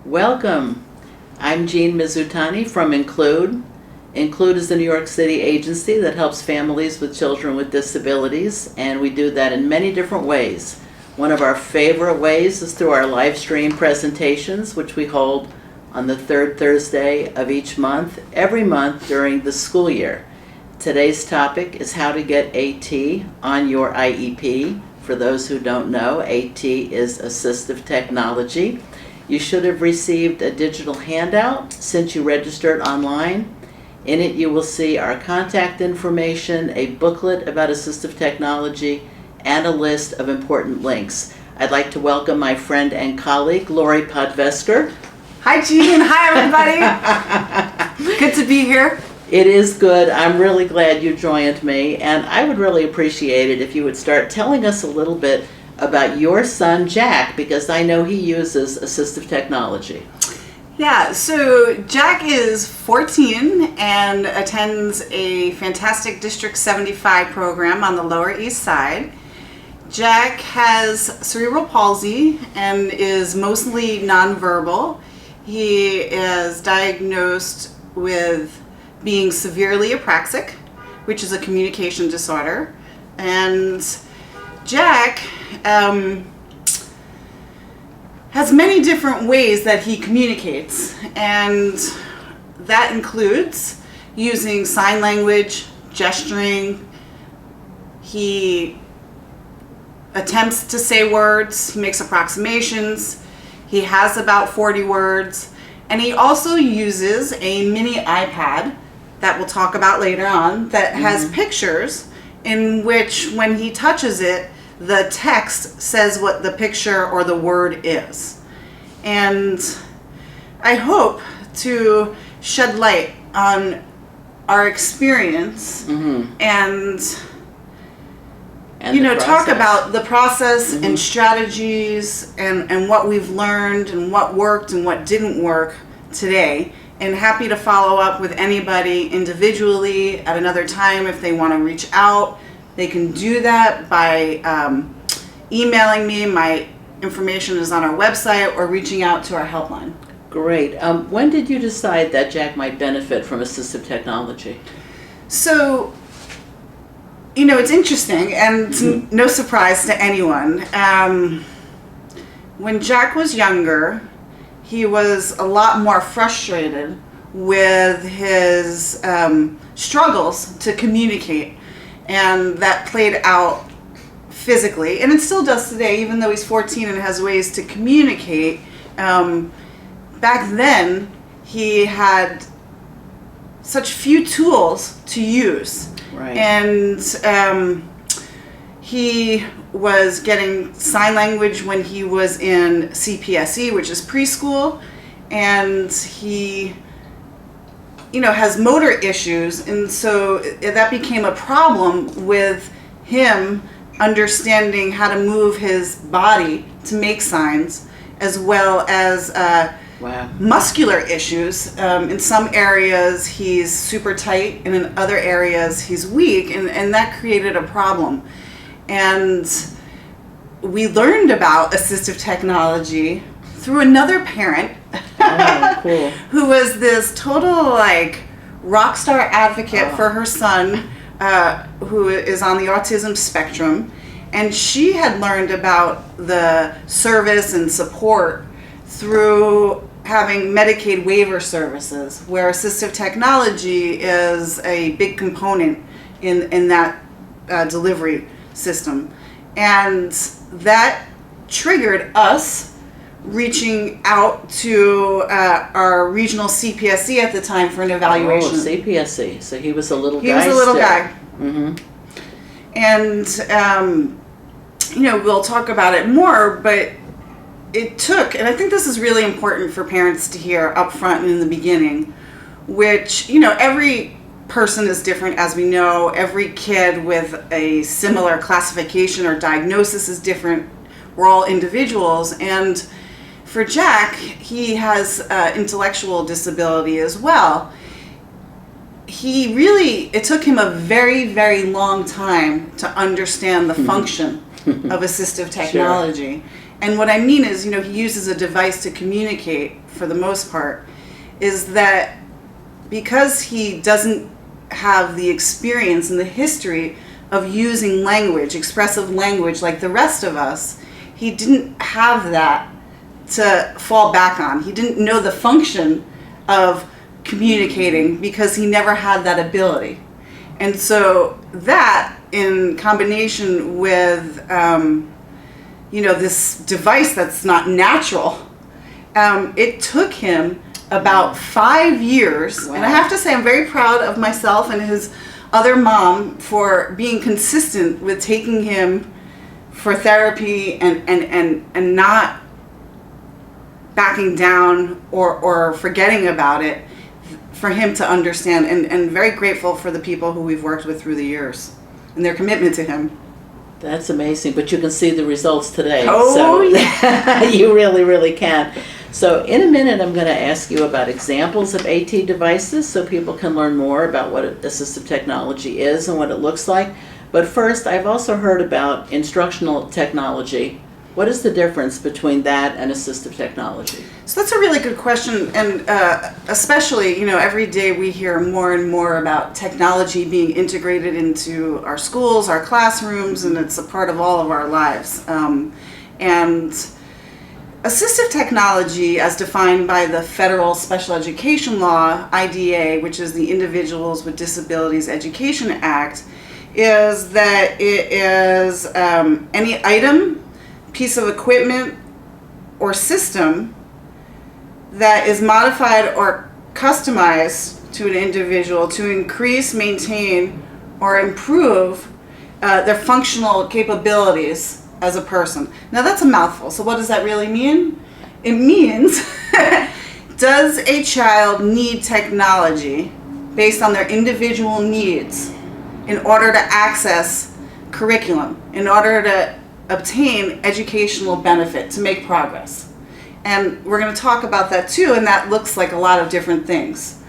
Welcome. I'm Jean Mizutani from INCLUDE. INCLUDE is the New York City agency that helps families with children with disabilities, and we do that in many different ways. One of our favorite ways is through our live stream presentations, which we hold on the third Thursday of each month, every month during the school year. Today's topic is how to get AT on your IEP. For those who don't know, AT is Assistive Technology. You should have received a digital handout since you registered online. In it you will see our contact information, a booklet about assistive technology, and a list of important links. I'd like to welcome my friend and colleague, Lori Podvesker. Hi Jean, hi everybody. Good to be here. It is good. I'm really glad you joined me, and I would really appreciate it if you would start telling us a little bit about your son Jack, because I know he uses assistive technology. Yeah, so Jack is 14 and attends a fantastic District 75 program on the Lower East Side. Jack has cerebral palsy and is mostly nonverbal. He is diagnosed with being severely apraxic, which is a communication disorder. And Jack has many different ways that he communicates, and that includes using sign language, gesturing. He attempts to say words, he makes approximations, he has about 40 words, and he also uses a mini iPad that we'll talk about later on that has pictures in which when he touches it, the text says what the picture or the word is. And I hope to shed light on our experience and you know, talk about the process and strategies and what we've learned and what worked and what didn't work today. And happy to follow up with anybody individually at another time if they want to reach out. They can do that by emailing me. My information is on our website, or reaching out to our helpline. Great. When did you decide that Jack might benefit from assistive technology? So, you know, it's interesting, and it's no surprise to anyone. When Jack was younger, he was a lot more frustrated with his struggles to communicate. And that played out physically, and it still does today, even though he's 14 and has ways to communicate. Back then, he had such few tools to use. Right. And he was getting sign language when he was in CPSE, which is preschool, and he has motor issues, and so that became a problem with him understanding how to move his body to make signs, as well as muscular issues. In some areas he's super tight, and in other areas he's weak, and that created a problem. And we learned about assistive technology through another parent Cool. who was this total rock star advocate for her son, who is on the autism spectrum, and she had learned about the service and support through having Medicaid waiver services, where assistive technology is a big component in that delivery system. And that triggered us reaching out to our regional CPSC at the time for an evaluation. Oh, CPSC. So he was a little guy. He was a little guy. Mm-hmm. And, we'll talk about it more, but it took, and I think this is really important for parents to hear up front and in the beginning, which, every person is different, as we know. Every kid with a similar classification or diagnosis is different. We're all individuals, and for Jack, he has intellectual disability as well. It took him a very, very long time to understand the function of assistive technology. And what I mean is, he uses a device to communicate for the most part, is that because he doesn't have the experience and the history of using language, expressive language like the rest of us, he didn't have that to fall back on. He didn't know the function of communicating because he never had that ability. And so that, in combination with this device that's not natural, it took him about 5 years. Wow. And I have to say, I'm very proud of myself and his other mom for being consistent with taking him for therapy and not backing down or forgetting about it, for him to understand, and very grateful for the people who we've worked with through the years and their commitment to him. That's amazing, but you can see the results today. Oh, so yeah. You really, really can. So in a minute, I'm going to ask you about examples of AT devices so people can learn more about what assistive technology is and what it looks like. But first, I've also heard about instructional technology. What is the difference between that and assistive technology? So that's a really good question, and especially, every day we hear more and more about technology being integrated into our schools, our classrooms, and it's a part of all of our lives. And assistive technology, as defined by the Federal Special Education Law, IDA, which is the Individuals with Disabilities Education Act, is that it is any item, piece of equipment, or system that is modified or customized to an individual to increase, maintain, or improve their functional capabilities as a person. Now that's a mouthful, so what does that really mean? It means, does a child need technology based on their individual needs in order to access curriculum, in order to obtain educational benefit, to make progress? And we're going to talk about that too, and that looks like a lot of different things.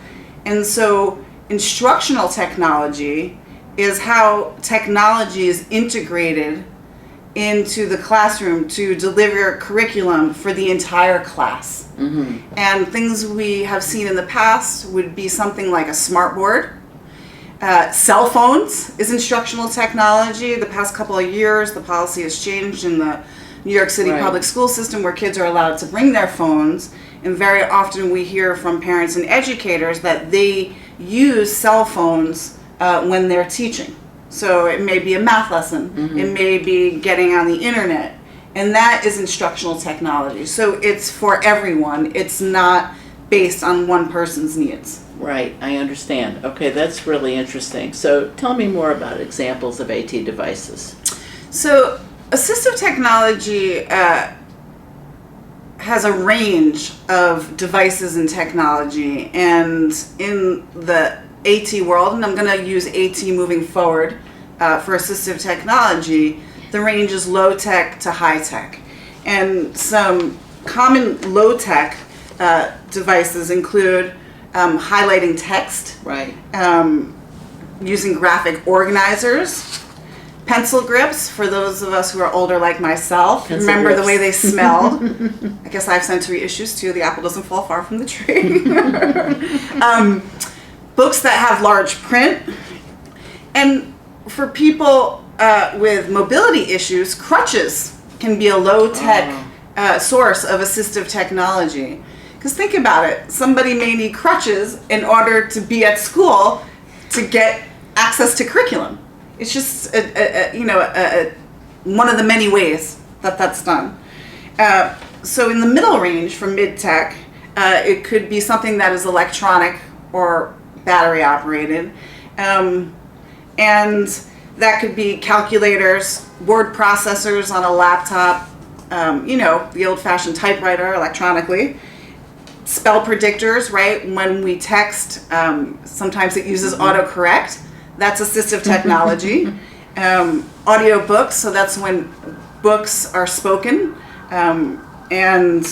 And so instructional technology is how technology is integrated into the classroom to deliver curriculum for the entire class. Mm-hmm. And things we have seen in the past would be something like a smartboard. Cell phones is instructional technology. The past couple of years, the policy has changed in the New York City public school system, where kids are allowed to bring their phones. And very often we hear from parents and educators that they use cell phones when they're teaching. So it may be a math lesson. Mm-hmm. It may be getting on the internet. And that is instructional technology. So it's for everyone. It's not based on one person's needs. Right, I understand. Okay, that's really interesting. So tell me more about examples of AT devices. So assistive technology has a range of devices and technology, and in the AT world, and I'm going to use AT moving forward for assistive technology, the range is low tech to high tech. And some common low tech devices include highlighting text, right? Using graphic organizers, pencil grips for those of us who are older like myself. Pencil remember grips. The way they smelled. I guess I have sensory issues too. The apple doesn't fall far from the tree. Books that have large print. And for people with mobility issues, crutches can be a low-tech source of assistive technology. Because think about it, somebody may need crutches in order to be at school to get access to curriculum. It's just one of the many ways that that's done. So in the middle range for mid-tech, it could be something that is electronic or battery operated. And that could be calculators, word processors on a laptop, the old-fashioned typewriter electronically. Spell predictors, right? When we text, sometimes it uses autocorrect. That's assistive technology. Audio books, so that's when books are spoken. And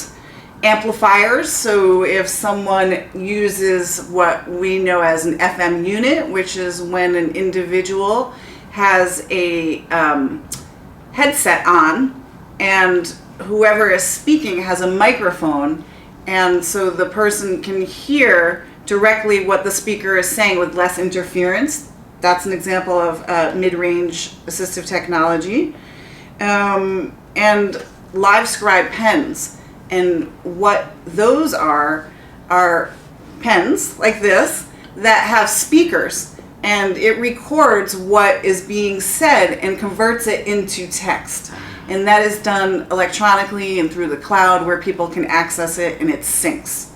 amplifiers, so if someone uses what we know as an FM unit, which is when an individual has a headset on and whoever is speaking has a microphone, and so the person can hear directly what the speaker is saying with less interference. That's an example of mid-range assistive technology. And live scribe pens. And what those are pens like this that have speakers, and it records what is being said and converts it into text. And that is done electronically and through the cloud where people can access it, and it syncs.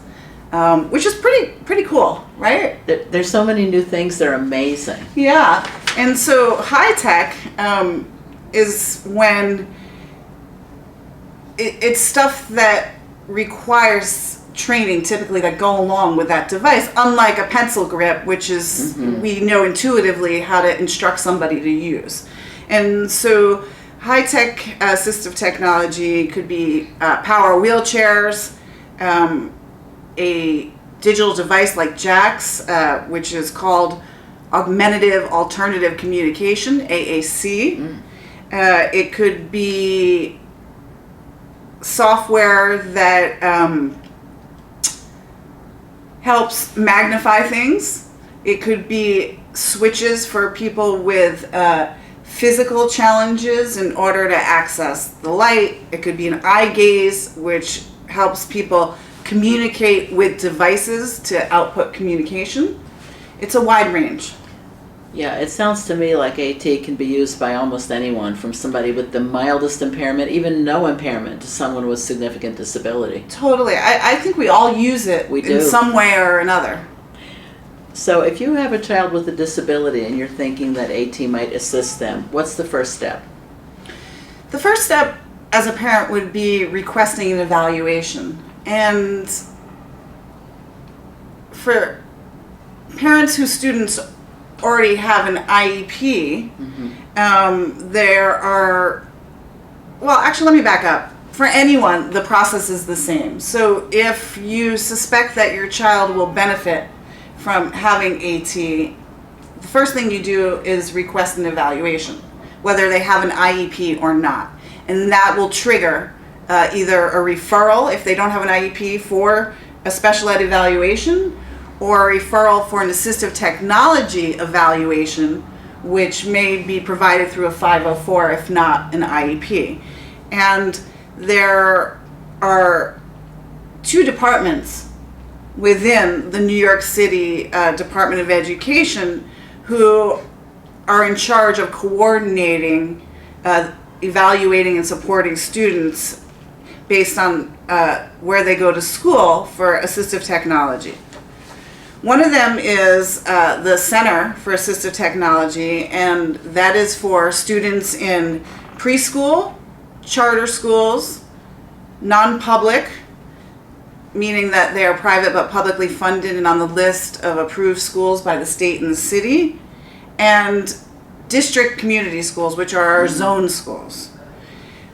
Which is pretty cool, right? There's so many new things that are amazing. Yeah, and so high tech is when it's stuff that requires training, typically, that go along with that device, unlike a pencil grip, which is, we know intuitively how to instruct somebody to use. And so high tech assistive technology could be power wheelchairs, a digital device like JAX, which is called Augmentative Alternative Communication, AAC. It could be software that helps magnify things. It could be switches for people with physical challenges in order to access the light. It could be an eye gaze, which helps people communicate with devices to output communication. It's a wide range. Yeah, it sounds to me like AT can be used by almost anyone, from somebody with the mildest impairment, even no impairment, to someone with significant disability. Totally. I think we all use it in some way or another. So if you have a child with a disability and you're thinking that AT might assist them, what's the first step? The first step as a parent would be requesting an evaluation. And for parents whose students already have an IEP, there are, well, actually, let me back up. For anyone, the process is the same. So if you suspect that your child will benefit from having AT, the first thing you do is request an evaluation, whether they have an IEP or not. And that will trigger either a referral, if they don't have an IEP, for a special ed evaluation, or a referral for an assistive technology evaluation, which may be provided through a 504 if not an IEP. And there are two departments within the New York City Department of Education who are in charge of coordinating, evaluating and supporting students based on where they go to school for assistive technology. One of them is the Center for Assistive Technology, and that is for students in preschool, charter schools, non-public, meaning that they are private but publicly funded and on the list of approved schools by the state and the city, and district community schools, which are our zone schools.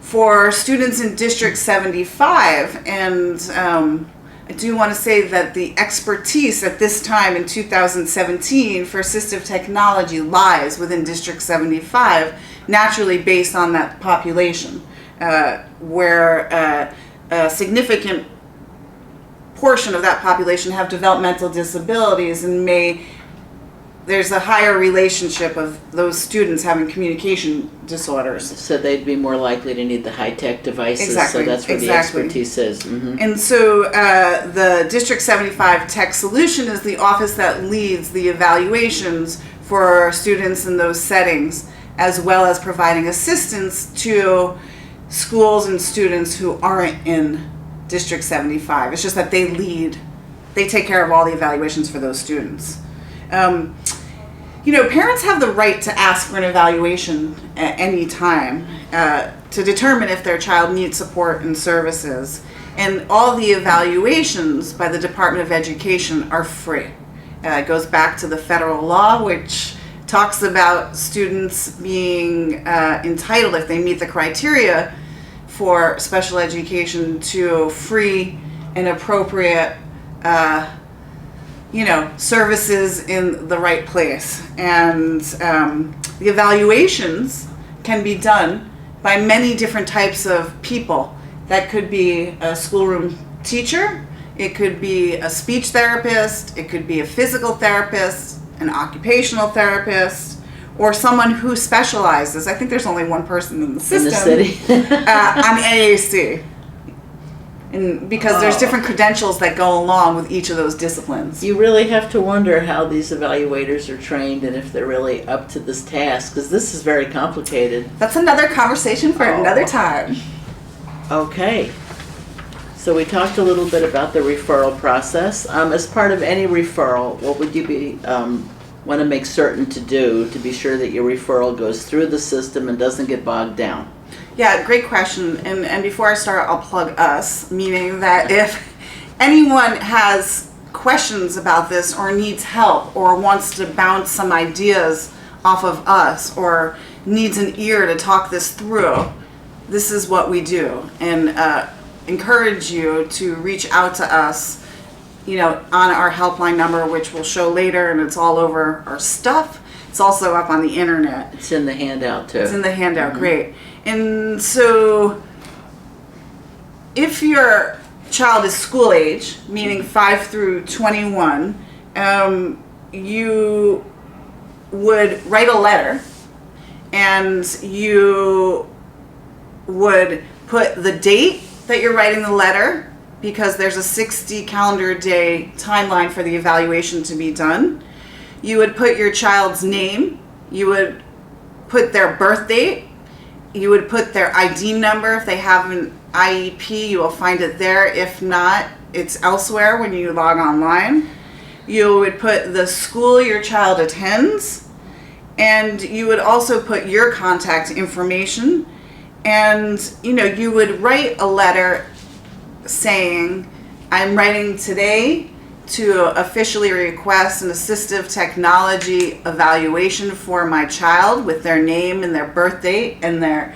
For students in District 75, and I do want to say that the expertise at this time in 2017 for assistive technology lies within District 75, naturally based on that population, where a significant portion of that population have developmental disabilities, and there's a higher relationship of those students having communication disorders. So they'd be more likely to need the high-tech devices. Exactly. So that's where the expertise is. And so the District 75 Tech Solution is the office that leads the evaluations for students in those settings, as well as providing assistance to schools and students who aren't in District 75. It's just that they take care of all the evaluations for those students. Parents have the right to ask for an evaluation at any time to determine if their child needs support and services. And all the evaluations by the Department of Education are free. It goes back to the federal law, which talks about students being entitled, if they meet the criteria for special education, to free and appropriate services in the right place. And the evaluations can be done by many different types of people, That could be a schoolroom teacher, it could be a speech therapist, it could be a physical therapist, an occupational therapist, or someone who specializes. I think there's only one person in the system. In the city. On AAC. And because there's different credentials that go along with each of those disciplines. You really have to wonder how these evaluators are trained and if they're really up to this task, because this is very complicated. That's another conversation for another time. Okay. So we talked a little bit about the referral process. As part of any referral, what would you be want to make certain to do to be sure that your referral goes through the system and doesn't get bogged down? Yeah, great question. And before I start, I'll plug us, meaning that if anyone has questions about this or needs help or wants to bounce some ideas off of us or needs an ear to talk this through, this is what we do. And encourage you to reach out to us, on our helpline number, which we'll show later, and it's all over our stuff. It's also up on the internet. It's in the handout too. It's in the handout, great. And so if your child is school age, meaning 5 through 21, you would write a letter and you would put the date that you're writing the letter, because there's a 60 calendar day timeline for the evaluation to be done. You would put your child's name, you would put their birth date, you would put their ID number. If they have an IEP, you will find it there. If not, it's elsewhere when you log online. You would put the school your child attends, and you would also put your contact information. And you would write a letter saying, I'm writing today to officially request an assistive technology evaluation for my child with their name and their birth date and their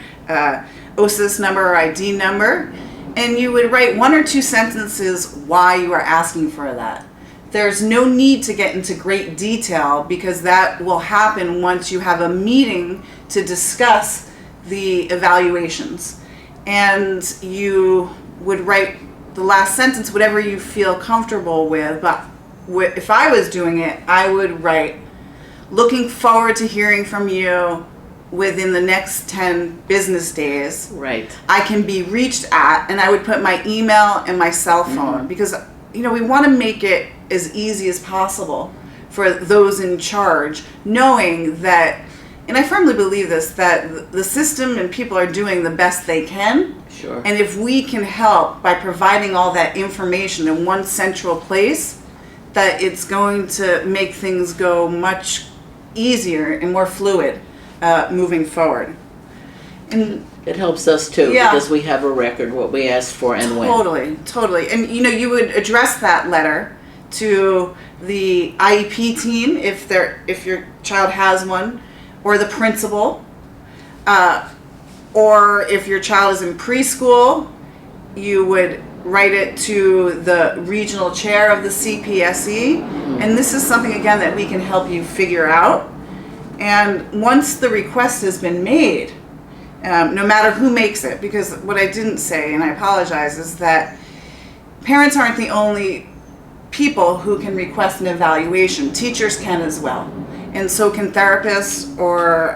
OSIS number or ID number. And you would write 1 or 2 sentences why you are asking for that. There's no need to get into great detail, because that will happen once you have a meeting to discuss the evaluations. And you would write the last sentence, whatever you feel comfortable with. But if I was doing it, I would write, looking forward to hearing from you within the next 10 business days. Right. I can be reached at, and I would put my email and my cell phone, because we want to make it as easy as possible for those in charge, knowing that, and I firmly believe this, that the system and people are doing the best they can. Sure. And if we can help by providing all that information in one central place, that it's going to make things go much easier and more fluid moving forward. And it helps us too, because we have a record what we asked for and when. Totally. And you would address that letter to the IEP team if your child has one, or the principal, or if your child is in preschool, you would write it to the regional chair of the CPSE. And this is something, again, that we can help you figure out. And once the request has been made, no matter who makes it, because what I didn't say, and I apologize, is that parents aren't the only people who can request an evaluation. Teachers can as well. And so can therapists or,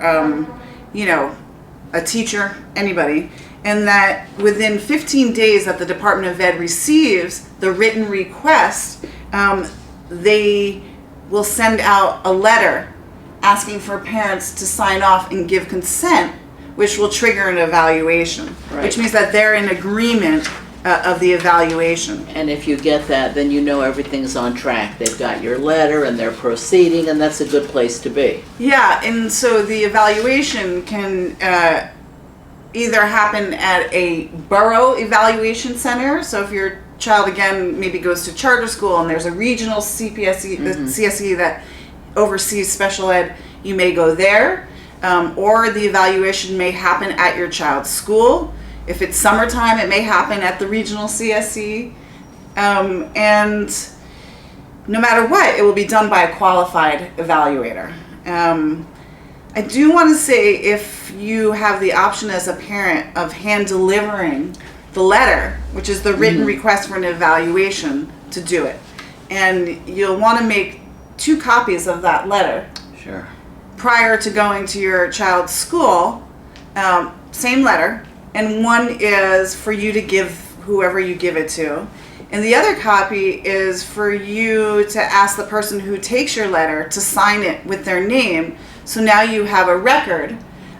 a teacher, anybody. And that within 15 days that the Department of Ed receives the written request, they will send out a letter asking for parents to sign off and give consent, which will trigger an evaluation, which means that they're in agreement of the evaluation. And if you get that, then everything's on track. They've got your letter and they're proceeding, and that's a good place to be. Yeah, and so the evaluation can either happen at a borough evaluation center. So if your child, again, maybe goes to charter school and there's a regional CPSE, CSE that oversees special ed, you may go there. Or the evaluation may happen at your child's school. If it's summertime, it may happen at the regional CSE. And no matter what, it will be done by a qualified evaluator. I do want to say, if you have the option as a parent of hand delivering the letter, which is the written request for an evaluation, to do it. And you'll want to make 2 copies of that letter. Sure. Prior to going to your child's school, same letter, and one is for you to give whoever you give it to. And the other copy is for you to ask the person who takes your letter to sign it with their name. So now you have a record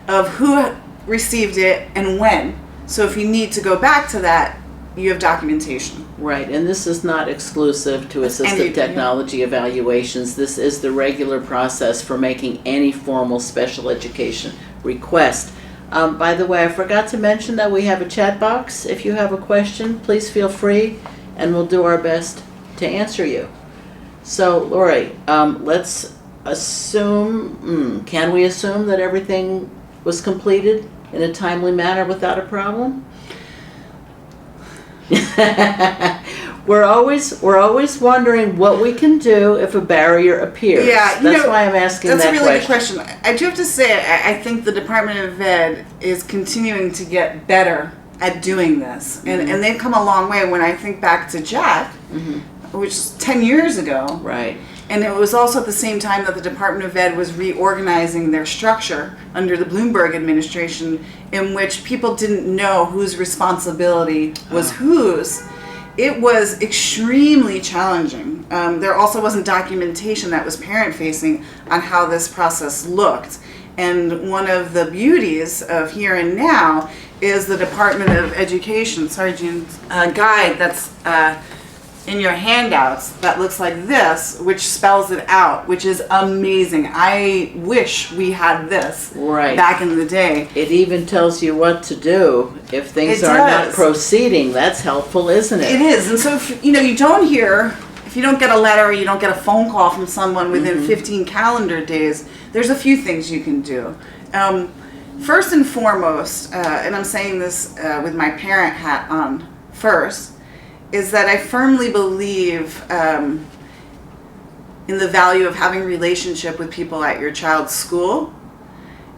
of who received it and when. So if you need to go back to that, you have documentation. Right, and this is not exclusive to assistive technology evaluations. This is the regular process for making any formal special education request. By the way, I forgot to mention that we have a chat box. If you have a question, please feel free, and we'll do our best to answer you. So, Lori, let's assume, can we assume that everything was completed in a timely manner without a problem? We're always wondering what we can do if a barrier appears. Yeah, that's why I'm asking that question. That's a really good question. I do have to say, I think the Department of Ed is continuing to get better at doing this, and they've come a long way. When I think back to Jack, which is 10 years ago, right? And it was also at the same time that the Department of Ed was reorganizing their structure under the Bloomberg administration, in which people didn't know whose responsibility was whose. It was extremely challenging. There also wasn't documentation that was parent-facing on how this process looked. And one of the beauties of Here and Now is the Department of Education, sorry, Jean, guide that's in your handouts that looks like this, which spells it out, which is amazing. I wish we had this back in the day. It even tells you what to do if things are not proceeding. That's helpful, isn't it? It is. And so if you don't hear, if you don't get a letter or you don't get a phone call from someone within 15 calendar days, there's a few things you can do. First and foremost, and I'm saying this with my parent hat on first, is that I firmly believe in the value of having a relationship with people at your child's school.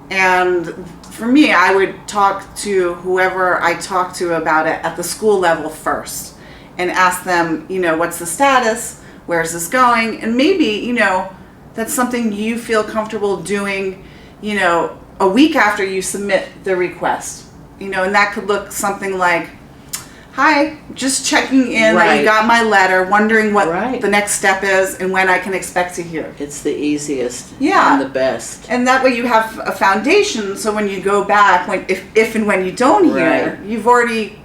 And for me, I would talk to whoever I talk to about it at the school level first and ask them, what's the status? Where's this going? And maybe, that's something you feel comfortable doing, a week after you submit the request. And that could look something like, hi, just checking in that you got my letter, wondering what the next step is and when I can expect to hear. It's the easiest and the best. And that way you have a foundation, so when you go back, if and when you don't hear, you've already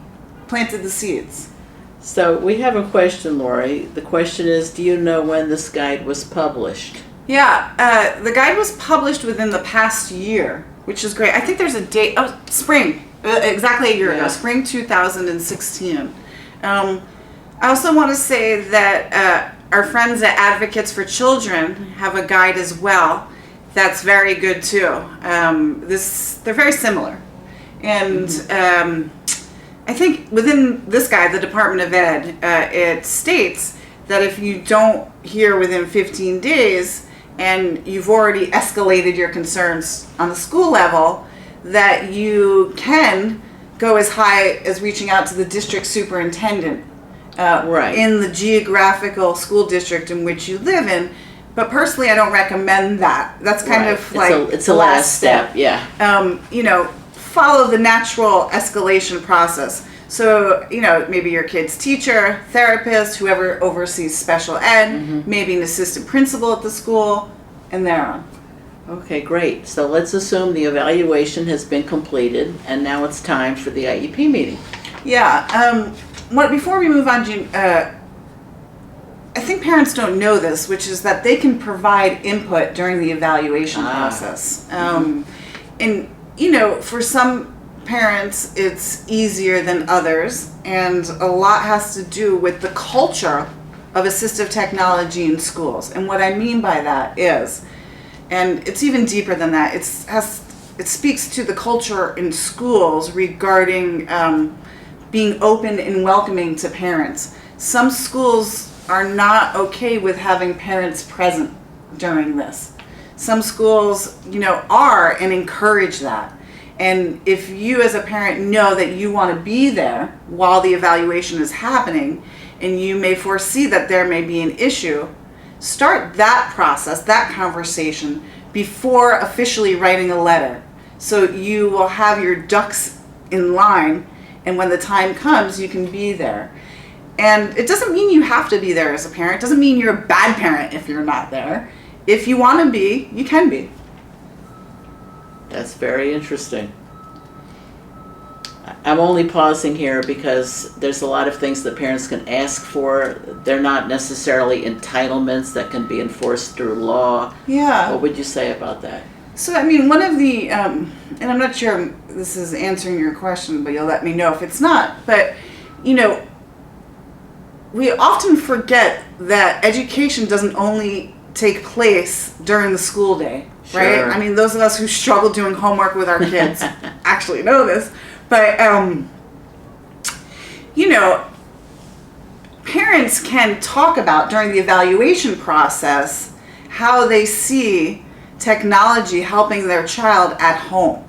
planted the seeds. So we have a question, Lori. The question is, do you know when this guide was published? Yeah, the guide was published within the past year, which is great. I think there's a date, spring. Exactly a year ago, spring 2016. I also want to say that our friends at Advocates for Children have a guide as well that's very good too. They're very similar. And I think within this guide, the Department of Ed, it states that if you don't hear within 15 days and you've already escalated your concerns on the school level, that you can go as high as reaching out to the district superintendent in the geographical school district in which you live in. But personally, I don't recommend that. That's kind of like it's a last step. Follow the natural escalation process. So, maybe your kid's teacher, therapist, whoever oversees special ed, maybe an assistant principal at the school, and thereon. Okay, great. So let's assume the evaluation has been completed, and now it's time for the IEP meeting. Yeah. Before we move on, Jean, I think parents don't know this, which is that they can provide input during the evaluation process. And, for some parents, it's easier than others, and a lot has to do with the culture of assistive technology in schools. And what I mean by that is, and it's even deeper than that. It speaks to the culture in schools regarding being open and welcoming to parents. Some schools are not okay with having parents present during this. Some schools, are and encourage that. And if you as a parent know that you want to be there while the evaluation is happening, and you may foresee that there may be an issue, start that process, that conversation, before officially writing a letter. So you will have your ducks in line, and when the time comes, you can be there. And it doesn't mean you have to be there as a parent. It doesn't mean you're a bad parent if you're not there. If you want to be, you can be. That's very interesting. I'm only pausing here because there's a lot of things that parents can ask for. They're not necessarily entitlements that can be enforced through law. Yeah. What would you say about that? So, I mean, one of the, and I'm not sure this is answering your question, but you'll let me know if it's not. But, you know, we often forget that education doesn't only take place during the school day, right? Sure. I mean, those of us who struggle doing homework with our kids actually know this. But, you know, parents can talk about during the evaluation process how they see technology helping their child at home.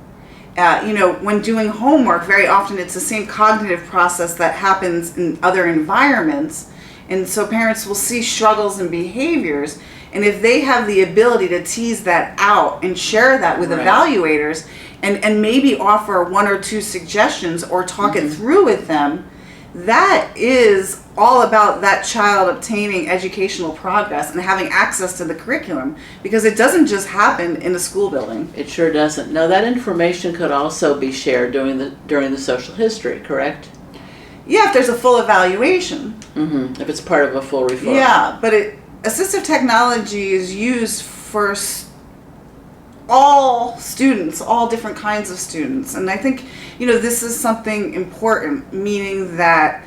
You know, when doing homework, very often it's the same cognitive process that happens in other environments. And so parents will see struggles and behaviors. And if they have the ability to tease that out and share that with evaluators and maybe offer one or two suggestions or talk it through with them, that is all about that child obtaining educational progress and having access to the curriculum, because it doesn't just happen in a school building. It sure doesn't. Now, that information could also be shared during the social history, correct? Yeah, if there's a full evaluation. If it's part of a full referral. Yeah, but assistive technology is used for all students, all different kinds of students. And I think, you know, this is something important, meaning that,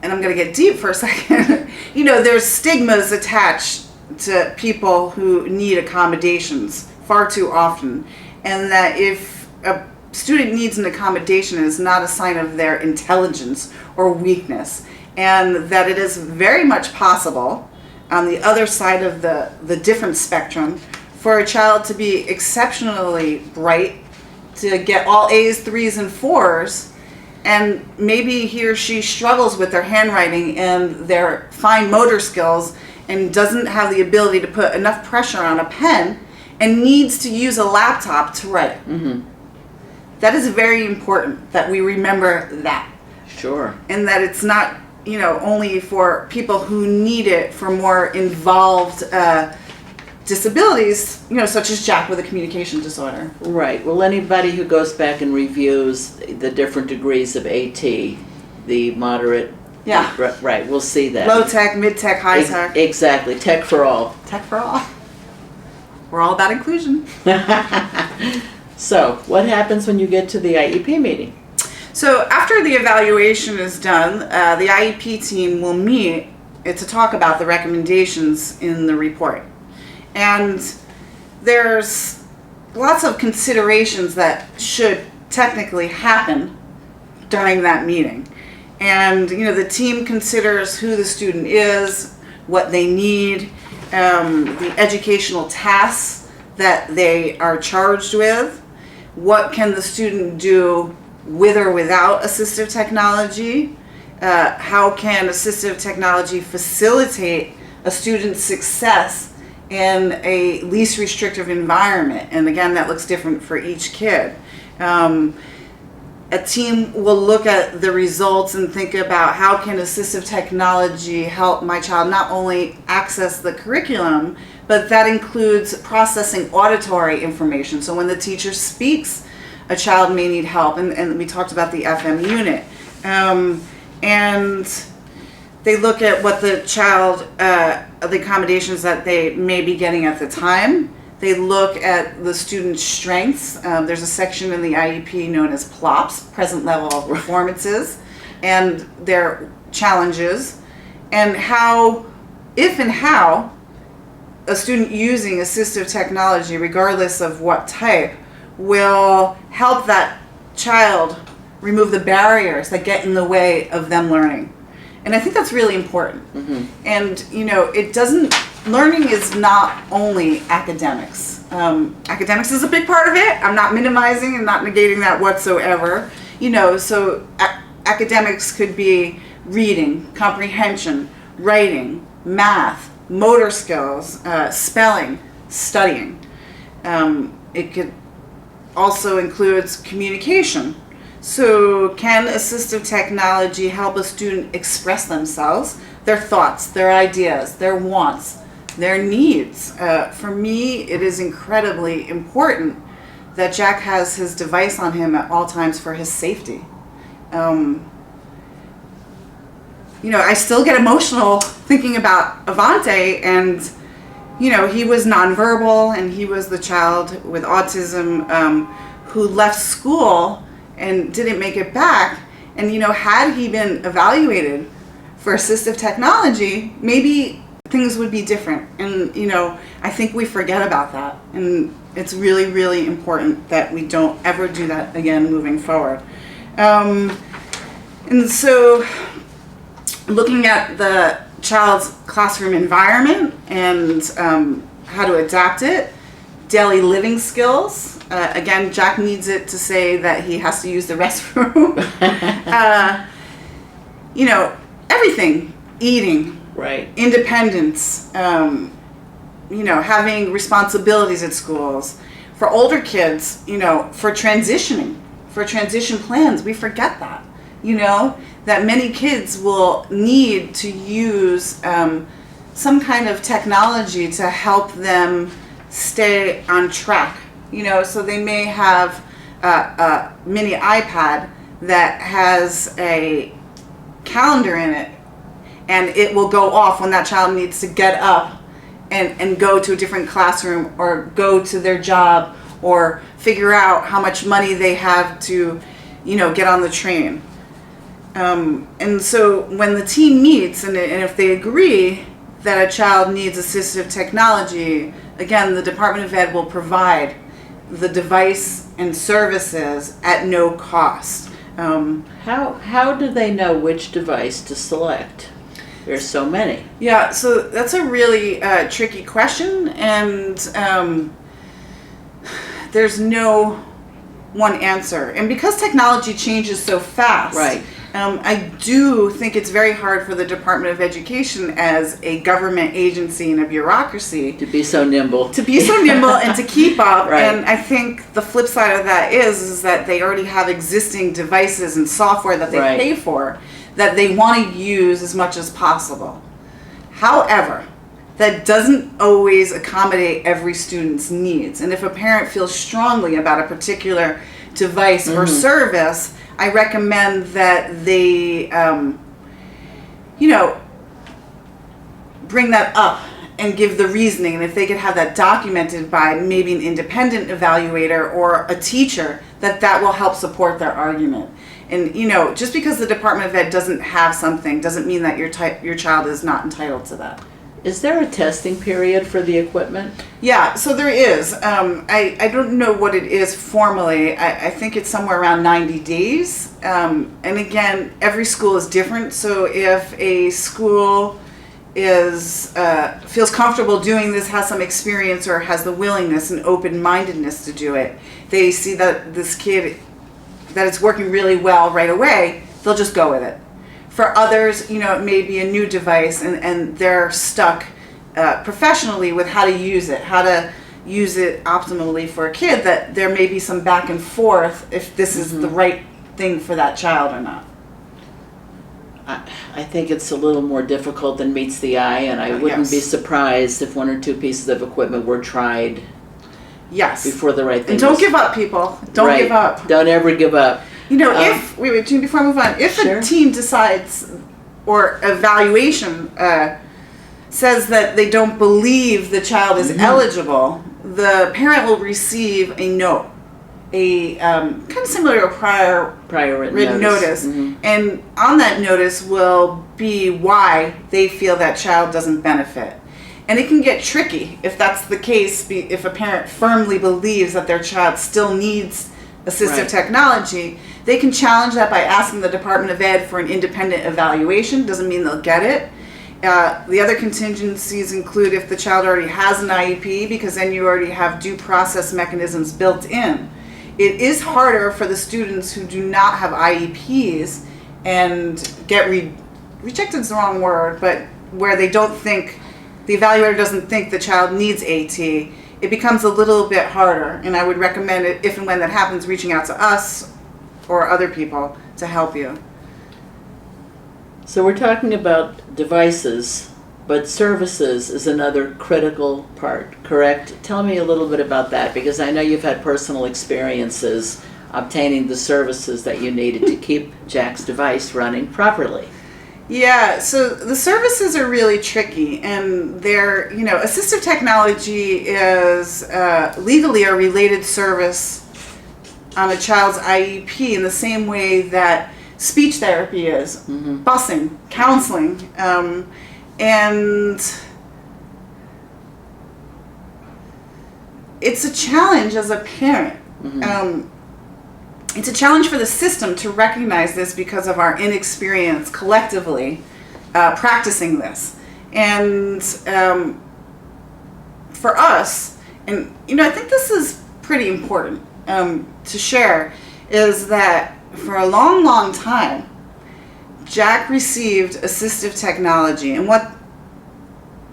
and I'm going to get deep for a second, you know, there's stigmas attached to people who need accommodations far too often. And that if a student needs an accommodation, it is not a sign of their intelligence or weakness. And that it is very much possible on the other side of the different spectrum for a child to be exceptionally bright, to get all A's, 3's, and 4's, and maybe he or she struggles with their handwriting and their fine motor skills and doesn't have the ability to put enough pressure on a pen and needs to use a laptop to write. That is very important that we remember that. Sure. And that it's not, you know, only for people who need it for more involved disabilities, you know, such as Jack with a communication disorder. Right. Well, anybody who goes back and reviews the different degrees of AT, the moderate, right, we'll see that. Low tech, mid tech, high tech. Exactly. Tech for all. Tech for all. We're all about inclusion. So, what happens when you get to the IEP meeting? So after the evaluation is done, the IEP team will meet to talk about the recommendations in the report. And there's lots of considerations that should technically happen during that meeting. And, you know, the team considers who the student is, what they need, the educational tasks that they are charged with, what can the student do with or without assistive technology, how can assistive technology facilitate a student's success in a least restrictive environment. And again, that looks different for each kid. A team will look at the results and think about how can assistive technology help my child not only access the curriculum, but that includes processing auditory information. So when the teacher speaks, a child may need help, and we talked about the FM unit. And they look at what the child, the accommodations that they may be getting at the time. They look at the student's strengths. There's a section in the IEP known as PLOPs, present level of performances, and their challenges, and how, if and how, a student using assistive technology, regardless of what type, will help that child remove the barriers that get in the way of them learning. And I think that's really important. And, you know, it doesn't learning is not only academics. Academics is a big part of it. I'm not minimizing and not negating that whatsoever. So academics could be reading, comprehension, writing, math, motor skills, spelling, studying. It could also includes communication. So can assistive technology help a student express themselves, their thoughts, their ideas, their wants, their needs? For me, it is incredibly important that Jack has his device on him at all times for his safety. I still get emotional thinking about Avante, and he was nonverbal, and he was the child with autism who left school and didn't make it back. And had he been evaluated for assistive technology, maybe things would be different. And I think we forget about that, and it's really, really important that we don't ever do that again moving forward. And so looking at the child's classroom environment and how to adapt it, daily living skills. Again, Jack needs it to say that he has to use the restroom. Everything, eating, right, independence, having responsibilities at schools. For older kids, for transitioning, for transition plans, we forget that, that many kids will need to use some kind of technology to help them stay on track. So they may have a mini iPad that has a calendar in it, and it will go off when that child needs to get up and go to a different classroom or go to their job or figure out how much money they have to, get on the train. And so when the team meets and if they agree that a child needs assistive technology, again, the Department of Ed will provide the device and services at no cost. How do they know which device to select? There's so many. Yeah, so that's a really tricky question, and there's no one answer. And because technology changes so fast, right. I do think it's very hard for the Department of Education as a government agency and a bureaucracy to be so nimble. And to keep up. Right. And I think the flip side of that is that they already have existing devices and software that they right. pay for that they want to use as much as possible. However, that doesn't always accommodate every student's needs. And if a parent feels strongly about a particular device or service, I recommend that they, bring that up and give the reasoning. And if they could have that documented by maybe an independent evaluator or a teacher, that will help support their argument. And, just because the Department of Ed doesn't have something doesn't mean that your child is not entitled to that. Is there a testing period for the equipment? Yeah, so there is. I don't know what it is formally. I think it's somewhere around 90 days. And again, every school is different. So if a school feels comfortable doing this, has some experience, or has the willingness and open-mindedness to do it, they see that this kid, that it's working really well right away, they'll just go with it. For others, it may be a new device and they're stuck professionally with how to use it optimally for a kid, that there may be some back and forth if this is the right thing for that child or not. I think it's a little more difficult than meets the eye, and I wouldn't be surprised if one or two pieces of equipment were tried before the right thing. And don't give up, people. Don't give up. Don't ever give up. If, wait, Jean, before I move on, if a team decides, or evaluation says that they don't believe the child is eligible, the parent will receive a note, kind of similar to a prior written notice. And on that notice will be why they feel that child doesn't benefit. And it can get tricky if that's the case, if a parent firmly believes that their child still needs assistive technology. They can challenge that by asking the Department of Ed for an independent evaluation. Doesn't mean they'll get it. The other contingencies include if the child already has an IEP, because then you already have due process mechanisms built in. It is harder for the students who do not have IEPs and get rejected is the wrong word, but where they don't think, the evaluator doesn't think the child needs AT. It becomes a little bit harder, and I would recommend it, if and when that happens, reaching out to us or other people to help you. So we're talking about devices, but services is another critical part, correct? Tell me a little bit about that, because I know you've had personal experiences obtaining the services that you needed to keep Jack's device running properly. Yeah, so the services are really tricky, and they're, assistive technology is legally a related service on a child's IEP in the same way that speech therapy is, busing, counseling, and it's a challenge as a parent. It's a challenge for the system to recognize this because of our inexperience collectively practicing this. And for us, and I think this is pretty important to share, is that for a long, long time, Jack received assistive technology. And what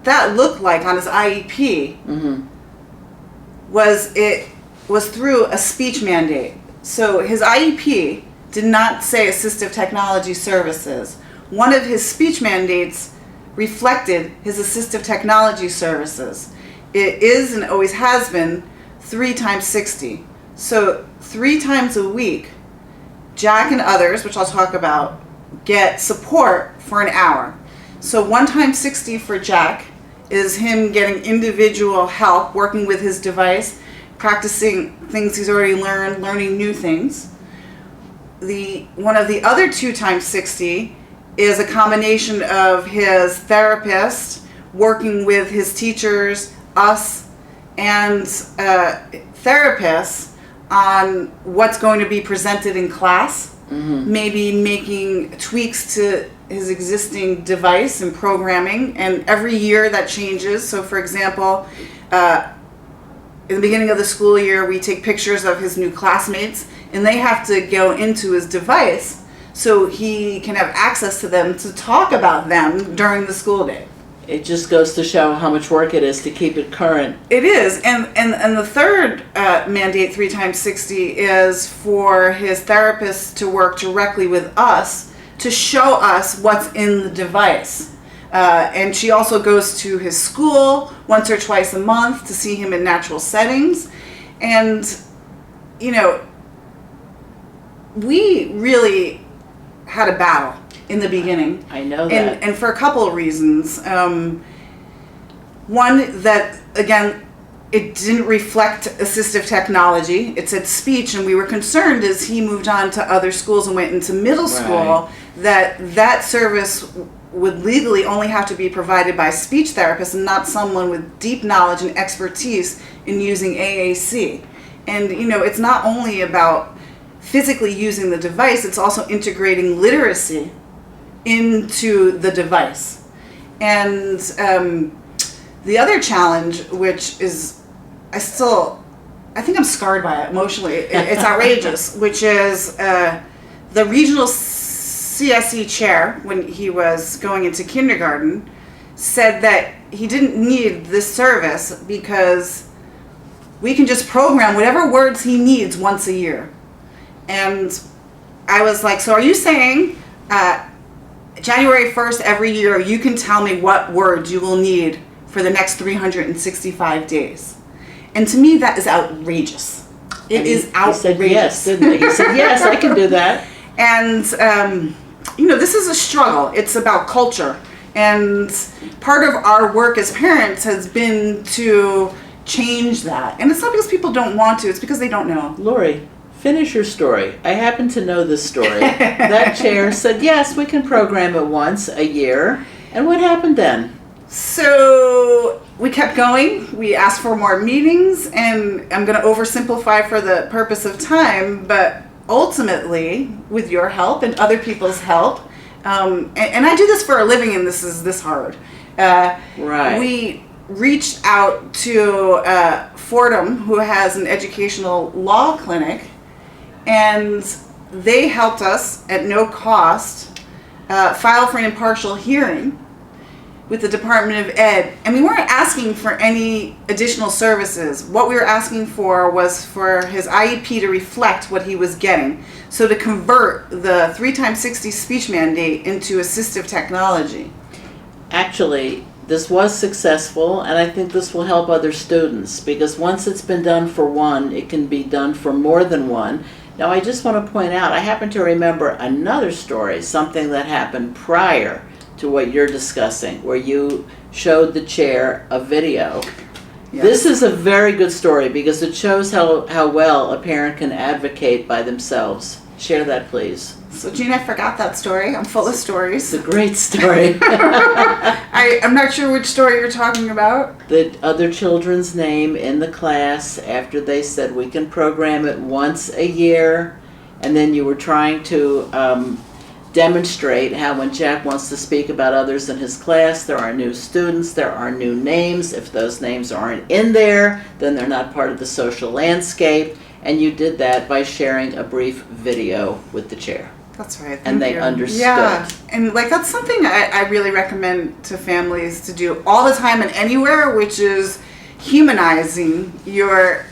that looked like on his IEP was through a speech mandate. So his IEP did not say assistive technology services. One of his speech mandates reflected his assistive technology services. It is and always has been 3 times 60. So 3 times a week, Jack and others, which I'll talk about, get support for an hour. So 1 times 60 for Jack is him getting individual help, working with his device, practicing things he's already learned, learning new things. One of the other 2 times 60 is a combination of his therapist working with his teachers, us, and therapists on what's going to be presented in class, maybe making tweaks to his existing device and programming, and every year that changes. So for example, in the beginning of the school year, we take pictures of his new classmates, and they have to go into his device so he can have access to them to talk about them during the school day. It just goes to show how much work it is to keep it current. It is, and the third mandate, 3 times 60, is for his therapist to work directly with us to show us what's in the device. And she also goes to his school once or twice a month to see him in natural settings. And, we really had a battle in the beginning. I know that. And for a couple of reasons. One, that, again, it didn't reflect assistive technology. It said speech, and we were concerned as he moved on to other schools and went into middle school that service would legally only have to be provided by a speech therapist and not someone with deep knowledge and expertise in using AAC. And, it's not only about physically using the device, it's also integrating literacy into the device. And the other challenge, which is, I think I'm scarred by it emotionally, it's outrageous, which is the regional CSE chair, when he was going into kindergarten, said that he didn't need this service because we can just program whatever words he needs once a year. And I was like, so are you saying January 1st every year you can tell me what words you will need for the next 365 days? And to me, that is outrageous. It is outrageous. He said yes, didn't he? He said, yes, I can do that. And, this is a struggle. It's about culture. And part of our work as parents has been to change that. And it's not because people don't want to, it's because they don't know. Lori, finish your story. I happen to know this story. That chair said, yes, we can program it once a year. And what happened then? So we kept going. We asked for more meetings, and I'm going to oversimplify for the purpose of time, but ultimately, with your help and other people's help, and I do this for a living, and this is this hard. Right. We reached out to Fordham, who has an educational law clinic, and they helped us at no cost file for an impartial hearing with the Department of Ed. And we weren't asking for any additional services. What we were asking for was for his IEP to reflect what he was getting. So to convert the 3x60 speech mandate into assistive technology. Actually, this was successful, and I think this will help other students, because once it's been done for one, it can be done for more than one. Now, I just want to point out, I happen to remember another story, something that happened prior to what you're discussing, where you showed the chair a video. Yes. This is a very good story because it shows how well a parent can advocate by themselves. Share that, please. So, Jean, I forgot that story. I'm full of stories. It's a great story. I'm not sure which story you're talking about. The other children's name in the class after they said we can program it once a year, and then you were trying to demonstrate how when Jack wants to speak about others in his class, there are new students, there are new names. If those names aren't in there, then they're not part of the social landscape. And you did that by sharing a brief video with the chair. That's right. And they you. understood. Yeah, and like that's something I really recommend to families to do all the time and anywhere, which is humanizing your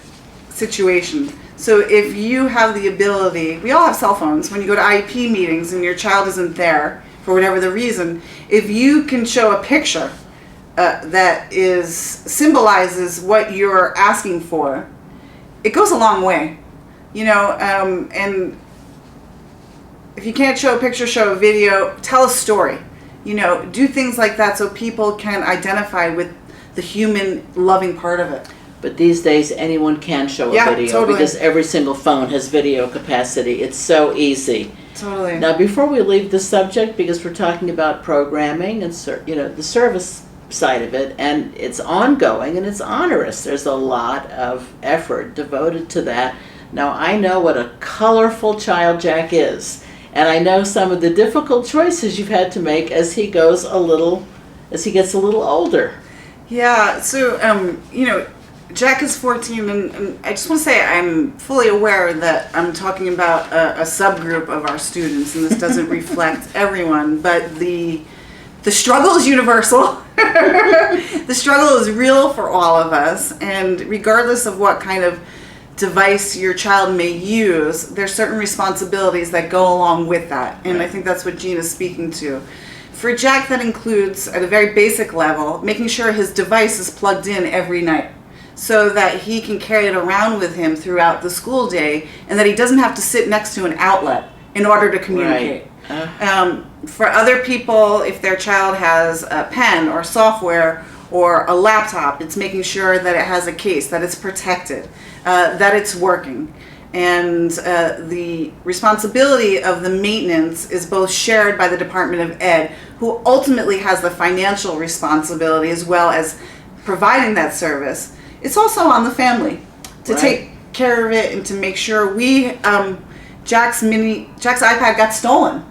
situation. So if you have the ability, we all have cell phones. When you go to IEP meetings and your child isn't there for whatever the reason, if you can show a picture that symbolizes what you're asking for, it goes a long way, and if you can't show a picture, show a video, tell a story, do things like that so people can identify with the human loving part of it. But these days, anyone can show a video totally. Because every single phone has video capacity. It's so easy. Totally. Now, before we leave the subject, because we're talking about programming and the service side of it, and it's ongoing and it's onerous. There's a lot of effort devoted to that. Now, I know what a colorful child Jack is, and I know some of the difficult choices you've had to make as he gets a little older. Yeah. So, Jack is 14, and I just want to say I'm fully aware that I'm talking about a subgroup of our students, and this doesn't reflect everyone, but the struggle is universal. The struggle is real for all of us, and regardless of what kind of device your child may use, there's certain responsibilities that go along with that, and I think that's what Jean is speaking to. For Jack, that includes, at a very basic level, making sure his device is plugged in every night, so that he can carry it around with him throughout the school day, and that he doesn't have to sit next to an outlet in order to communicate. Right. For other people, if their child has a pen or software or a laptop, it's making sure that it has a case, that it's protected, that it's working. And the responsibility of the maintenance is both shared by the Department of Ed, who ultimately has the financial responsibility as well as providing that service. It's also on the family to take care of it and to make sure Jack's iPad got stolen,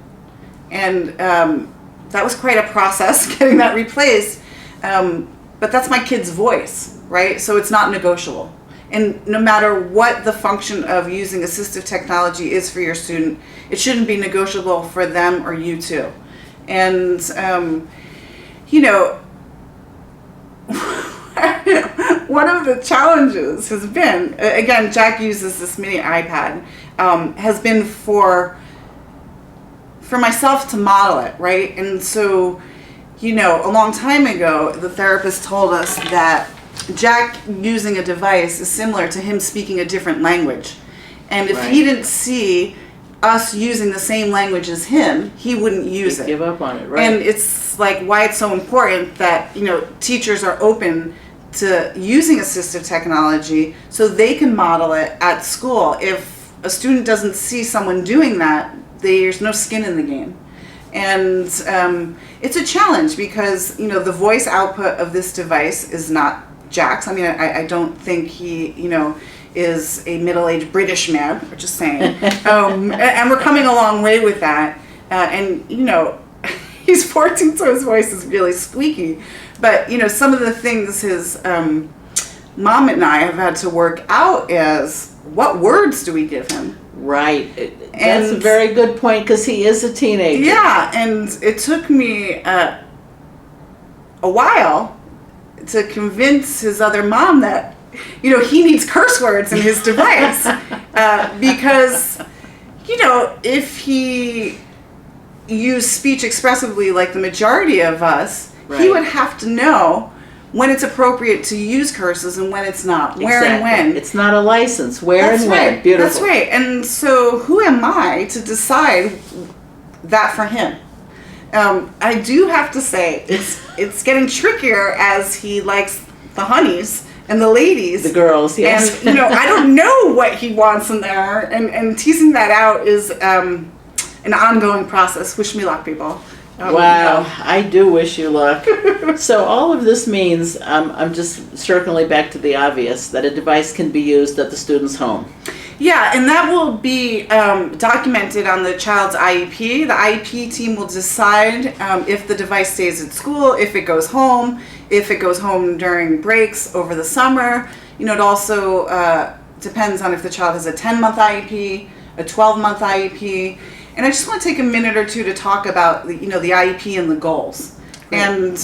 and that was quite a process getting that replaced. But that's my kid's voice, right? So it's not negotiable. And no matter what the function of using assistive technology is for your student, it shouldn't be negotiable for them or you too. And one of the challenges has been, again, Jack uses this mini iPad, has been for myself to model it, right? And so, a long time ago, the therapist told us that Jack using a device is similar to him speaking a different language. And if he didn't see us using the same language as him, he wouldn't use it. Give up on it, right? And it's like why it's so important that, teachers are open to using assistive technology so they can model it at school. If a student doesn't see someone doing that, there's no skin in the game. And it's a challenge because, the voice output of this device is not Jack's. I mean, I don't think he, is a middle-aged British man, we're just saying. And we're coming a long way with that. And, He's 14, so his voice is really squeaky. But, some of the things his mom and I have had to work out is, what words do we give him? Right. That's a very good point, because he is a teenager. Yeah, and it took me a while to convince his other mom that, he needs curse words in his device. Because, if he used speech expressively like the majority of us, right, he would have to know when it's appropriate to use curses and when it's not, where and when. It's not a license, where and when. Beautiful. That's right. And so who am I to decide that for him? I do have to say, it's getting trickier as he likes the honeys and the ladies. The girls, yes. And, I don't know what he wants in there. And teasing that out is an ongoing process. Wish me luck, people. Wow, I do wish you luck. So all of this means, I'm just circling back to the obvious, that a device can be used at the student's home. Yeah, and that will be documented on the child's IEP. The IEP team will decide if the device stays at school, if it goes home during breaks over the summer. It also depends on if the child has a 10-month IEP, a 12-month IEP. And I just want to take a minute or two to talk about the IEP and the goals. Great. And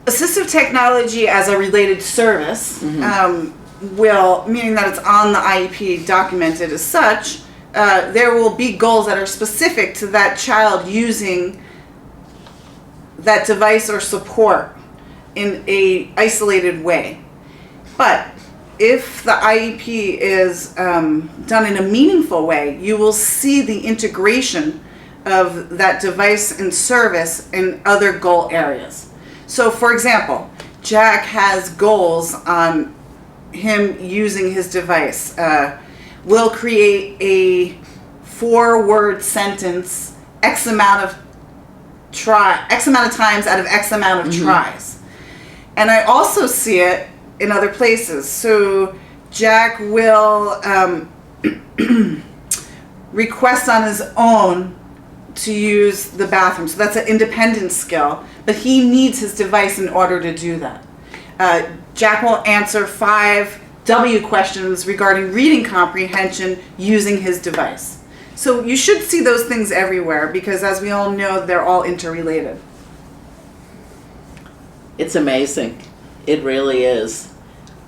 assistive technology as a related service, meaning that it's on the IEP documented as such, there will be goals that are specific to that child using that device or support in a isolated way. But if the IEP is done in a meaningful way, you will see the integration of that device and service in other goal areas. So, for example, Jack has goals on him using his device. We'll create a 4-word sentence X amount of times out of X amount of tries. And I also see it in other places. So Jack will request on his own to use the bathroom. So that's an independent skill, but he needs his device in order to do that. Jack will answer 5 W questions regarding reading comprehension using his device. So you should see those things everywhere, because as we all know, they're all interrelated. It's amazing. It really is.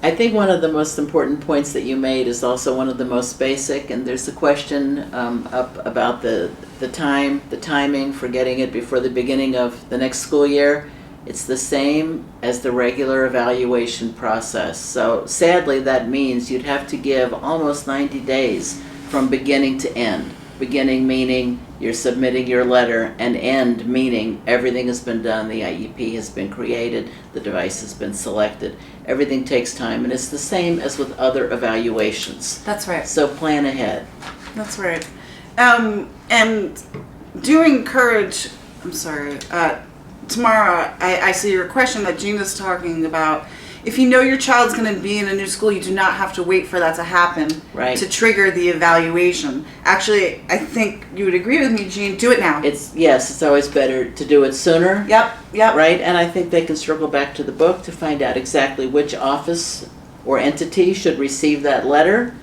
I think one of the most important points that you made is also one of the most basic, and there's a question up about the timing for getting it before the beginning of the next school year. It's the same as the regular evaluation process. So sadly, that means you'd have to give almost 90 days from beginning to end. Beginning meaning you're submitting your letter, and end meaning everything has been done, the IEP has been created, the device has been selected. Everything takes time, and it's the same as with other evaluations. That's right. So plan ahead. That's right. And do encourage, tomorrow I see your question that Gina's talking about. If you know your child's going to be in a new school, you do not have to wait for that to happen to trigger the evaluation. Actually, I think you would agree with me, Jean. Do it now. It's always better to do it sooner. Yep. Right? And I think they can circle back to the book to find out exactly which office or entity should receive that letter.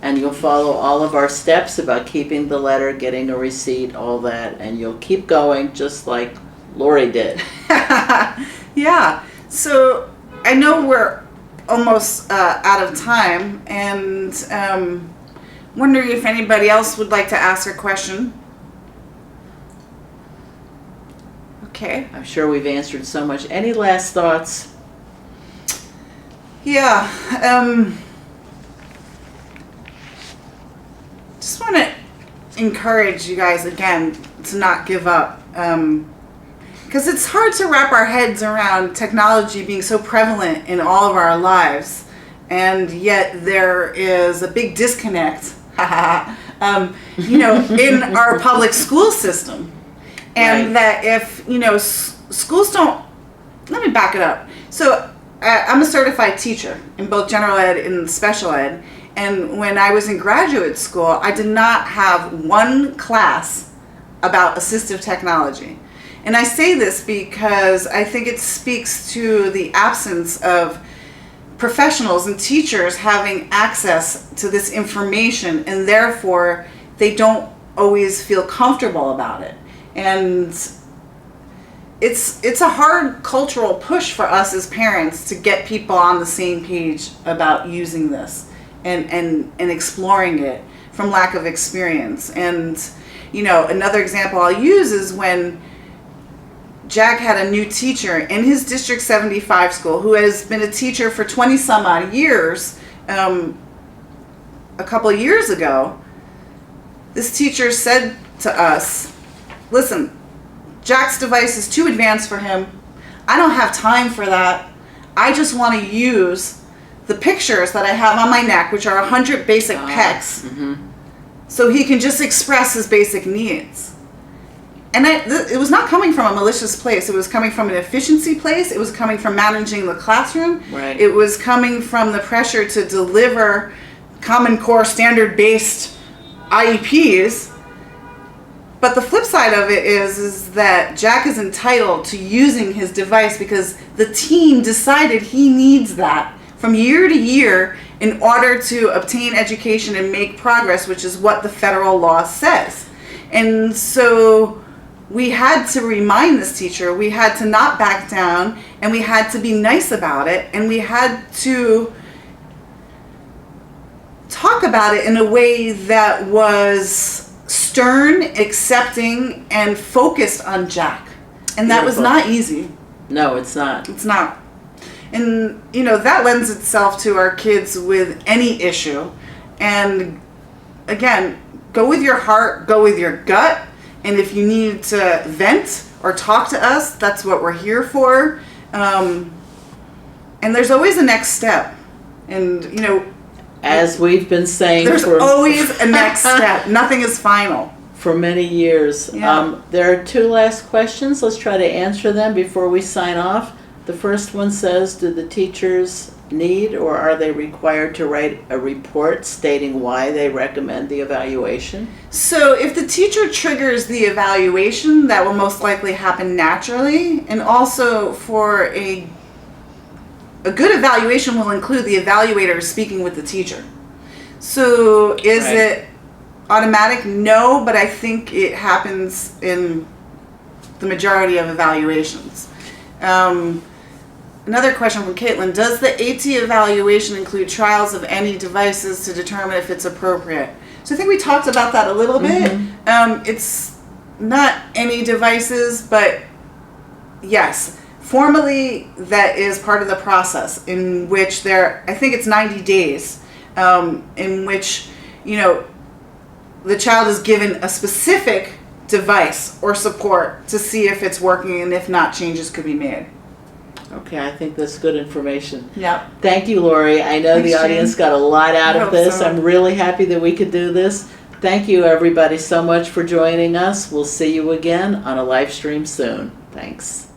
And you'll follow all of our steps about keeping the letter, getting a receipt, all that. And you'll keep going just like Lori did. Yeah. So I know we're almost out of time, and wondering if anybody else would like to ask a question. Okay. I'm sure we've answered so much. Any last thoughts? Yeah. Just want to encourage you guys again to not give up. Because it's hard to wrap our heads around technology being so prevalent in all of our lives, and yet there is a big disconnect, in our public school system. And that if, schools don't, let me back it up. So I'm a certified teacher in both general ed and special ed. And when I was in graduate school, I did not have one class about assistive technology. And I say this because I think it speaks to the absence of professionals and teachers having access to this information, and therefore they don't always feel comfortable about it. And it's a hard cultural push for us as parents to get people on the same page about using this and exploring it from lack of experience. And another example I'll use is when Jack had a new teacher in his District 75 school who has been a teacher for 20 some odd years. A couple of years ago, this teacher said to us, listen, Jack's device is too advanced for him. I don't have time for that. I just want to use the pictures that I have on my neck, which are 100 basic pecs, so he can just express his basic needs. And it was not coming from a malicious place. It was coming from an efficiency place. It was coming from managing the classroom. Right. It was coming from the pressure to deliver Common Core standard-based IEPs. But the flip side of it is that Jack is entitled to using his device because the team decided he needs that from year to year in order to obtain education and make progress, which is what the federal law says. And so we had to remind this teacher, we had to not back down, and we had to be nice about it, and we had to talk about it in a way that was stern, accepting, and focused on Jack. And that was not easy. No, it's not. It's not. And, that lends itself to our kids with any issue. And, again, go with your heart, go with your gut. And if you need to vent or talk to us, that's what we're here for. And there's always a next step. And, as we've been saying, there's always a next step. Nothing is final. For many years. Yeah. There are two last questions. Let's try to answer them before we sign off. The first one says, do the teachers need or are they required to write a report stating why they recommend the evaluation? So if the teacher triggers the evaluation, that will most likely happen naturally. And also for a good evaluation will include the evaluator speaking with the teacher. So is it automatic? No, but I think it happens in the majority of evaluations. Another question from Caitlin, does the AT evaluation include trials of any devices to determine if it's appropriate? So I think we talked about that a little bit. It's not any devices, but yes, formally that is part of the process in which I think it's 90 days, in which, the child is given a specific device or support to see if it's working, and if not, changes could be made. Okay, I think that's good information. Yeah. Thank you, Lori. I know Thanks, the audience got a lot out of this. So. I'm really happy that we could do this. Thank you, everybody, so much for joining us. We'll see you again on a live stream soon. Thanks.